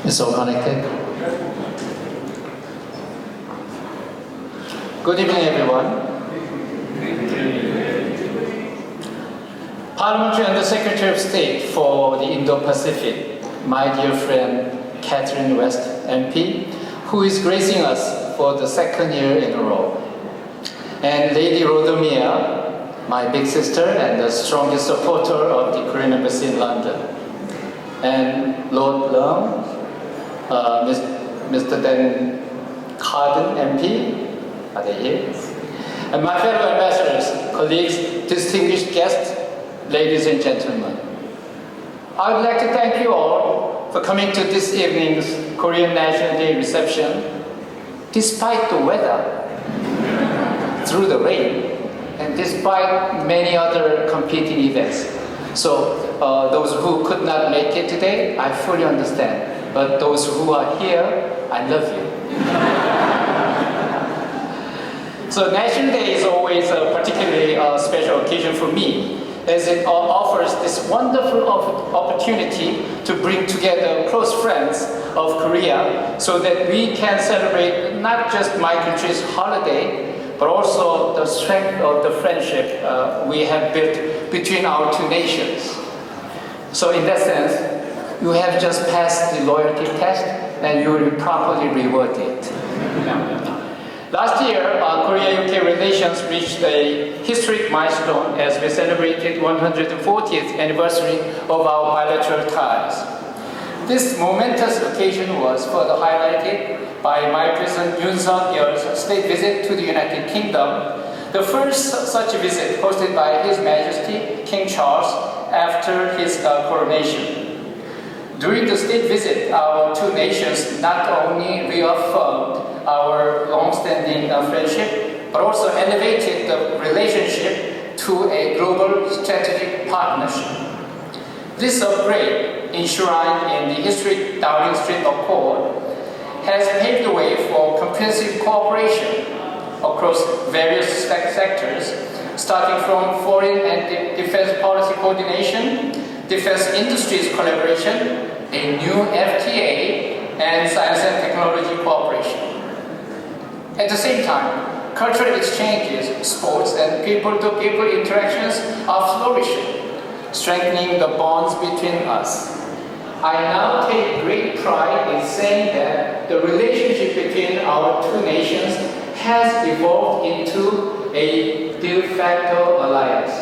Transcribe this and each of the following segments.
It's all connected. Good evening, everyone. Parliamentary Under-Secretary of State for the Indo-Pacific, my dear friend Catherine West, MP, who is gracing us for the second year in a row. And Lady Rodomia, my big sister and the strongest supporter of the Korean Embassy in London. And Lord Leung, Mr. Dan Carden, MP, are they here? And my fellow ambassadors, colleagues, distinguished guests, ladies and gentlemen. I would like to thank you all for coming to this evening's Korean National Day reception, despite the weather, through the rain, and despite many other competing events. So those who could not make it today, I fully understand. But those who are here, I love you. So National Day is always a particularly special occasion for me, as it offers this wonderful opportunity to bring together close friends of Korea so that we can celebrate not just my country's holiday, but also the strength of the friendship we have built between our two nations. So in that sense, you have just passed the loyalty test and you will be properly rewarded. Last year, Korea-UK relations reached a historic milestone as we celebrated 140th anniversary of our bilateral ties. This momentous occasion was further highlighted by my President Yoon Suk-yeol's state visit to the United Kingdom, the first such visit hosted by His Majesty King Charles after his coronation. During the state visit, our two nations not only reaffirmed our long-standing friendship, but also elevated the relationship to a global strategic partnership. This upgrade, enshrined in the historic Downing Street Accord, has paved the way for comprehensive cooperation across various sectors, starting from foreign and defense policy coordination, defense industries collaboration, a new FTA, and science and technology cooperation. At the same time, cultural exchanges, sports, and people-to-people interactions are flourishing, strengthening the bonds between us. I now take great pride in saying that the relationship between our two nations has evolved into a de facto alliance.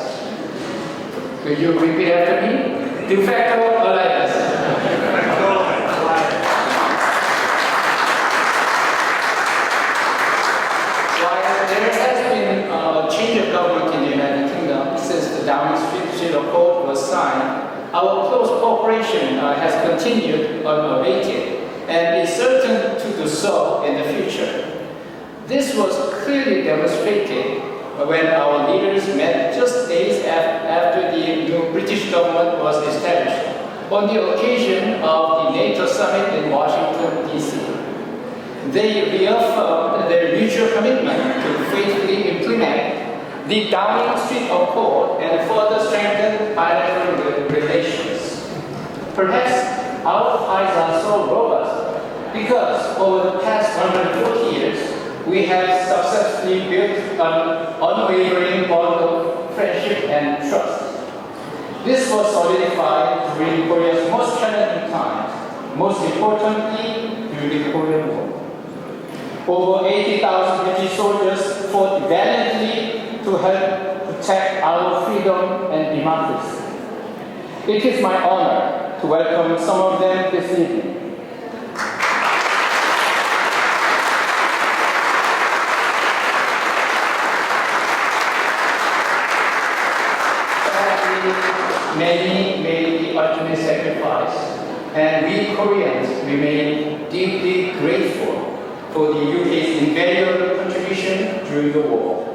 Will you repeat after me? De facto alliance. While there has been a change of government in the United Kingdom since the Downing Street Accord was signed, our close cooperation has continued unabated and is certain to do so in the future. This was clearly demonstrated when our leaders met just days after the new British government was established on the occasion of the NATO summit in Washington, D.C. They reaffirmed their mutual commitment to faithfully implement the Downing Street Accord and further strengthen bilateral relations. Perhaps our ties are so robust because over the past 140 years, we have successfully built an unwavering bond of friendship and trust. This was solidified during Korea's most challenging times, most importantly during the Korean War. Over 80,000 British soldiers fought valiantly to help protect our freedom and democracy. It is my honor to welcome some of them this evening. Many made the ultimate sacrifice, and we Koreans remain deeply grateful for the UK's invaluable contribution during the war.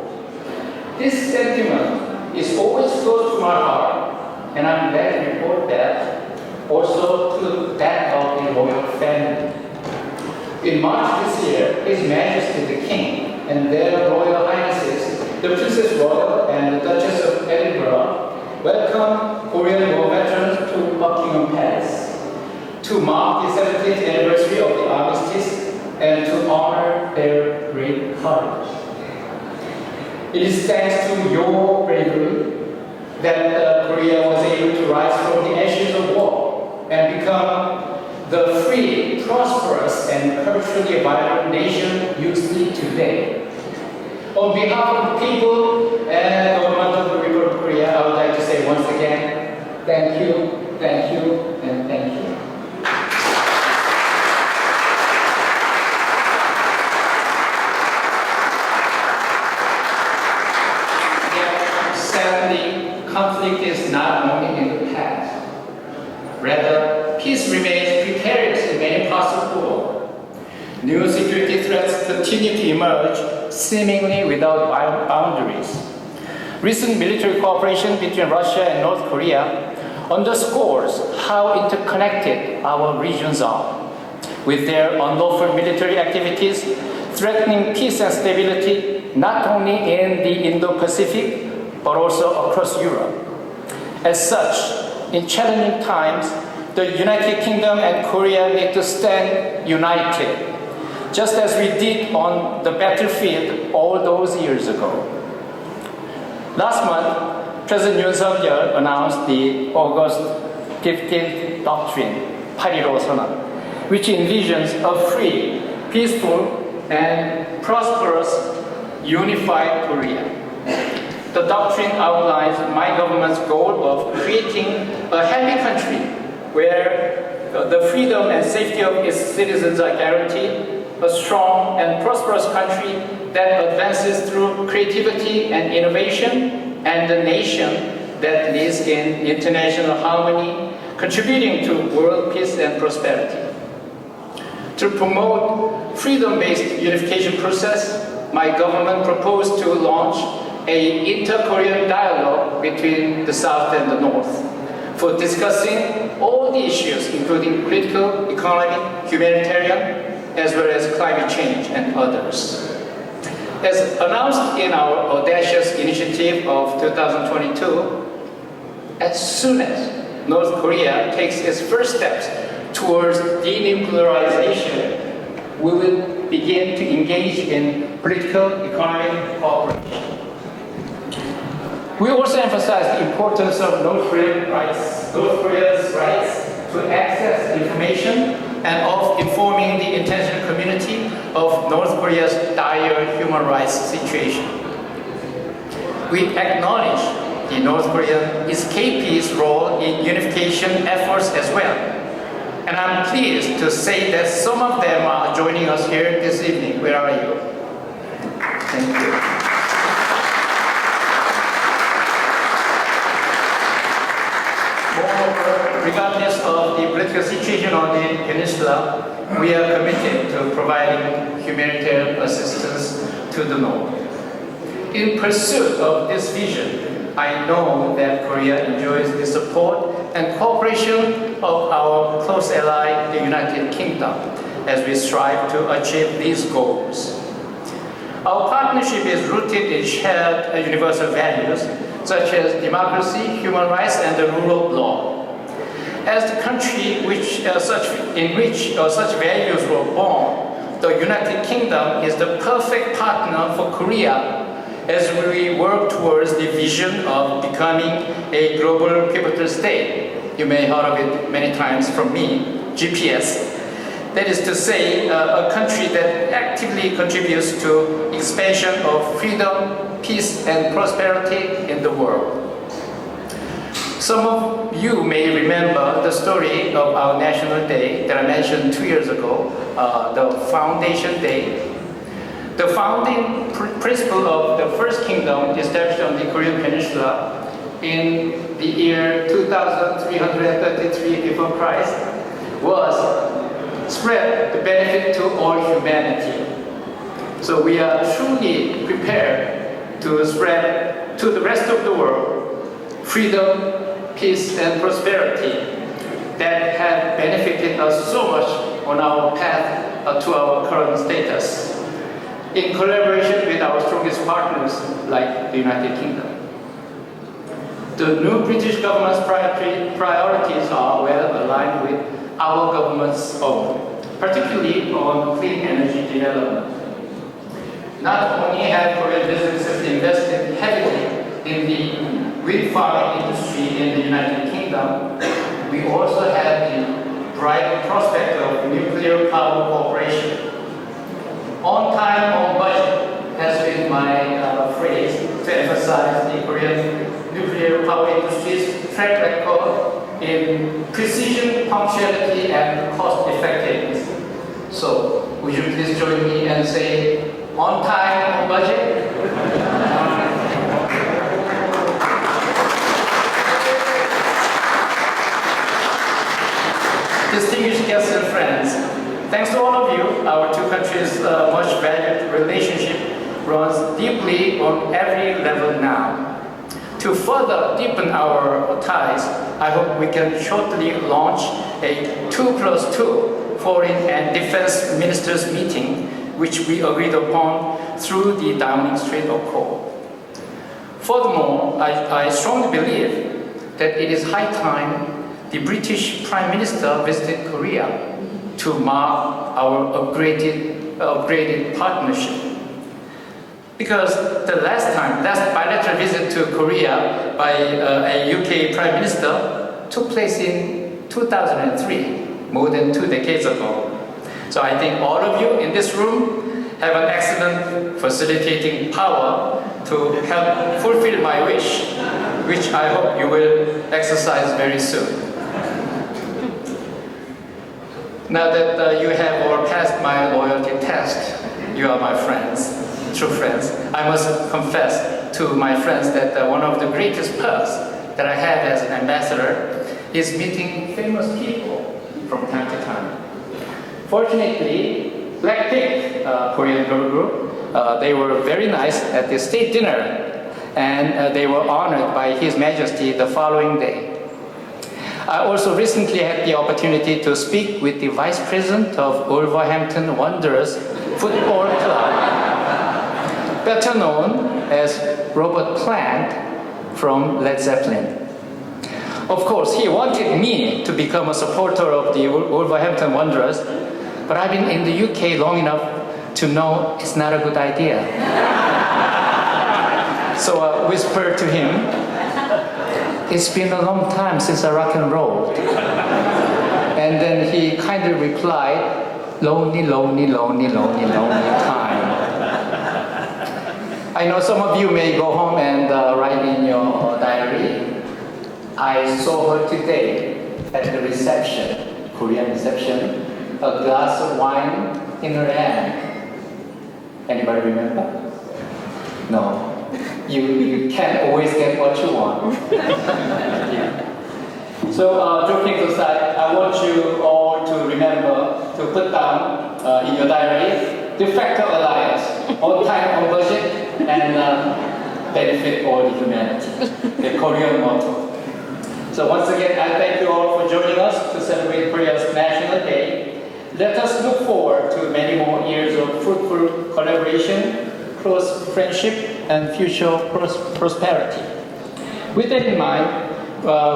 This sentiment is always close to my heart, and I'm glad to report that also to that of the royal family. In March this year, His Majesty the King and their Royal Highnesses, the Princess Royal and the Duchess of Edinburgh, welcome Korean War veterans to Buckingham Palace. to mark the 70th anniversary of the armistice and to honor their great courage. It is thanks to your bravery that Korea was able to rise from the ashes of war and become the free, prosperous, and culturally vibrant nation you see today. On behalf of the people and government of the Republic of Korea, I would like to say once again, thank you, and thank you. Yet, sadly, conflict is not only in the past. Rather, peace remains precarious in many parts of the world. New security threats continue to emerge, seemingly without boundaries. Recent military cooperation between Russia and North Korea underscores how interconnected our regions are, with their unlawful military activities threatening peace and stability not only in the Indo-Pacific, but also across Europe. As such, in challenging times, the United Kingdom and Korea need to stand united, just as we did on the battlefield all those years ago. Last month, President Yoon Suk-yeol announced the August 15th Doctrine, 8.15 선언, which envisions a free, peaceful, and prosperous, unified Korea. The doctrine outlines my government's goal of creating a happy country where the freedom and safety of its citizens are guaranteed, a strong and prosperous country that advances through creativity and innovation, and a nation that lives in international harmony, contributing to world peace and prosperity. To promote freedom-based unification process, my government proposed to launch an inter-Korean dialogue between the South and the North for discussing all the issues, including political, economic, humanitarian, as well as climate change and others. As announced in our audacious initiative of 2022, as soon as North Korea takes its first steps towards denuclearization, we will begin to engage in political, economic cooperation. We also emphasize the importance of North Korea's rights to access information and of informing the international community of North Korea's dire human rights situation. We acknowledge the North Korean escapees' role in unification efforts as well. And I'm pleased to say that some of them are joining us here this evening. Where are you? Thank you. Moreover, regardless of the political situation on the peninsula, we are committed to providing humanitarian assistance to the North. In pursuit of this vision, I know that Korea enjoys the support and cooperation of our close ally, the United Kingdom, as we strive to achieve these goals. Our partnership is rooted in shared universal values such as democracy, human rights, and the rule of law. As the country in which such values were born, the United Kingdom is the perfect partner for Korea as we work towards the vision of becoming a global pivotal state. You may have heard of it many times from me, GPS. That is to say, a country that actively contributes to expansion of freedom, peace, and prosperity in the world. Some of you may remember the story of our National Day that I mentioned 2 years ago, the Foundation Day. The founding principle of the First Kingdom established on the Korean Peninsula in the year 2333 before Christ was spread the benefit to all humanity. So we are truly prepared to spread to the rest of the world freedom, peace, and prosperity that have benefited us so much on our path to our current status, in collaboration with our strongest partners like the United Kingdom. The new British government's priorities are well aligned with our government's own, particularly on clean energy development. Not only have Korean businesses invested heavily in the wind farming industry in the United Kingdom, we also have the bright prospect of nuclear power cooperation. On time, on budget has been my phrase to emphasize the Korean nuclear power industry's track record in precision, punctuality, and cost effectiveness. So, would you please join me and say, on time, on budget? Distinguished guests and friends, thanks to all of you, our two countries' much valued relationship runs deeply on every level now. To further deepen our ties, I hope we can shortly launch a 2+2 Foreign and Defense Ministers meeting, which we agreed upon through the Downing Street Accord. Furthermore, I strongly believe that it is high time the British Prime Minister visited Korea to mark our upgraded partnership. Because the last bilateral visit to Korea by a UK Prime Minister took place in 2003, more than 2 decades ago. So I think all of you in this room have an excellent facilitating power to help fulfill my wish, which I hope you will exercise very soon. Now that you have all passed my loyalty test, you are my friends. True friends, I must confess to my friends that one of the greatest perks that I have as an ambassador is meeting famous people from time to time. Fortunately, Blackpink, Korean girl group, they were very nice at the state dinner, and they were honored by His Majesty the following day. I also recently had the opportunity to speak with the Vice President of Wolverhampton Wanderers Football Club, better known as Robert Plant from Led Zeppelin. Of course, he wanted me to become a supporter of the Wolverhampton Wanderers, but I've been in the UK long enough to know it's not a good idea. So I whispered to him, "It's been a long time since I rock and rolled." And then he kindly replied, "Lonely, lonely, lonely, lonely, lonely time." I know some of you may go home and write in your diary. I saw her today at the reception, Korean reception, a glass of wine in her hand. Anybody remember? No. You can't always get what you want. Yeah. So, joking aside, I want you all to remember to put down in your diary de facto alliance, on time, on budget, and benefit all the humanity, the Korean motto. So once again, I thank you all for joining us to celebrate Korea's National Day. Let us look forward to many more years of fruitful collaboration, close friendship, and future prosperity. With that in mind,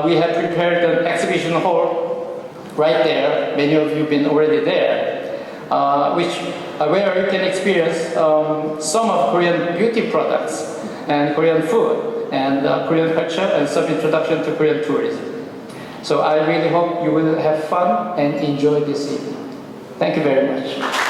we have prepared an exhibition hall right there. Many of you have been already there, where you can experience some of Korean beauty products and Korean food and Korean culture and some introduction to Korean tourism. So I really hope you will have fun and enjoy this evening. Thank you very much.